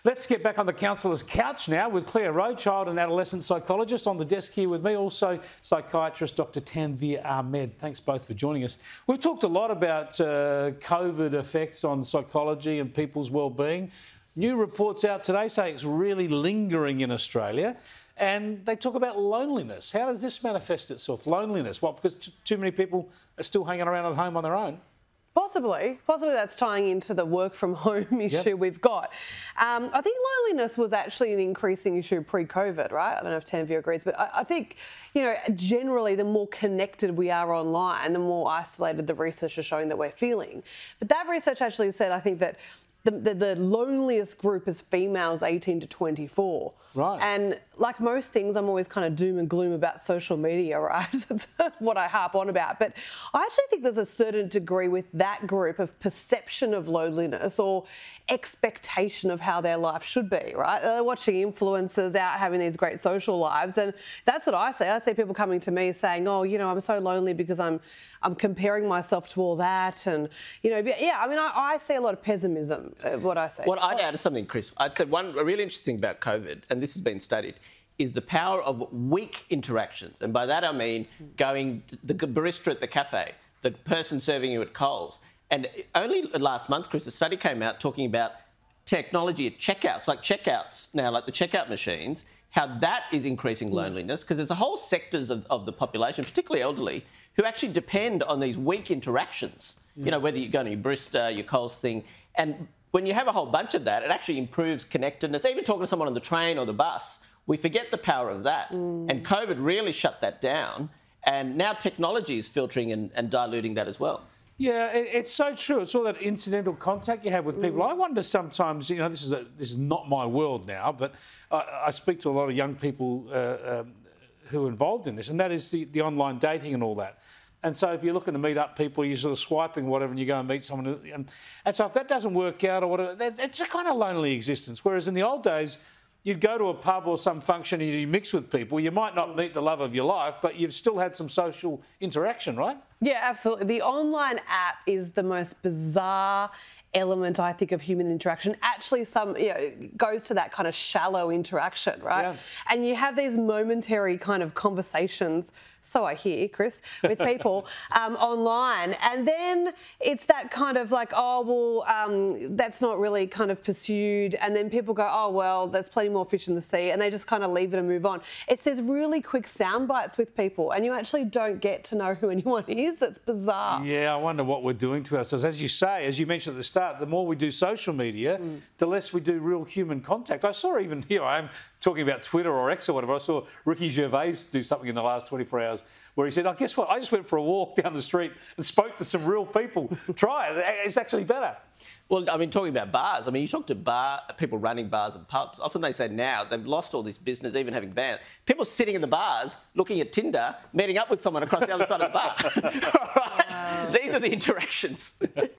Let's get back on the counsellor's couch now with Claire Rowe, child and adolescent psychologist, on the desk here with me, also psychiatrist Dr Tanveer Ahmed. Thanks both for joining us. We've talked a lot about COVID effects on psychology and people's well-being. New reports out today saying it's really lingering in Australia, and they talk about loneliness. How does this manifest itself, loneliness? Well, because too many people are still hanging around at home on their own. Possibly that's tying into the work from home issue we've got. I think loneliness was actually an increasing issue pre-COVID, right? I don't know if Tanveer agrees, but I think, generally the more connected we are online, the more isolated the research is showing that we're feeling. But that research actually said, I think, that the loneliest group is females 18 to 24. Right. And like most things, I'm always kind of doom and gloom about social media, right? That's what I harp on about. But I actually think there's a certain degree with that group of perception of loneliness or expectation of how their life should be, right? They're watching influencers out having these great social lives. And that's what I say. I see people coming to me saying, oh, I'm so lonely because I'm comparing myself to all that. And, I see a lot of pessimism. What I say. Well, I'd add something, Chris. I'd say a really interesting thing about COVID, and this has been studied, is the power of weak interactions. And by that I mean going the barista at the cafe, the person serving you at Coles. And only last month, Chris, a study came out talking about technology at checkouts, like checkouts now, like the checkout machines, how that is increasing loneliness, because there's a whole sectors of the population, particularly elderly, who actually depend on these weak interactions. Whether you're going to your barista, your Coles thing. And when you have a whole bunch of that, it actually improves connectedness. Even talking to someone on the train or the bus, we forget the power of that. And COVID really shut that down. And now technology is filtering and diluting that as well. Yeah, it's so true. It's all that incidental contact you have with people. I wonder sometimes, this is not my world now, but I speak to a lot of young people who are involved in this, and that is the online dating and all that. And so if you're looking to meet up people, you're sort of swiping whatever and you go and meet someone. And so if that doesn't work out or whatever, it's a kind of lonely existence. Whereas in the old days, you'd go to a pub or some function and you mix with people. You might not meet the love of your life, but you've still had some social interaction, right? Yeah, absolutely. The online app is the most bizarre element, I think, of human interaction. Actually, goes to that kind of shallow interaction, right? Yeah. And you have these momentary kind of conversations, so I hear, Chris, with people online. And then it's that kind of like, that's not really kind of pursued. And then people go, oh, well, there's plenty more fish in the sea. And they just kind of leave it and move on. It's these really quick sound bites with people, and you actually don't get to know who anyone is. It's bizarre. Yeah, I wonder what we're doing to ourselves. As you say, as you mentioned at the start, the more we do social media, the less we do real human contact. I saw even here, I am talking about Twitter or X or whatever, I saw Ricky Gervais do something in the last 24 hours where he said, oh, guess what? I just went for a walk down the street and spoke to some real people. Try it. It's actually better. Well, I mean, talking about bars, you talk to people running bars and pubs. Often they say now they've lost all this business, even having bans. People sitting in the bars, looking at Tinder, meeting up with someone across the other side of the bar. All right? These are the interactions.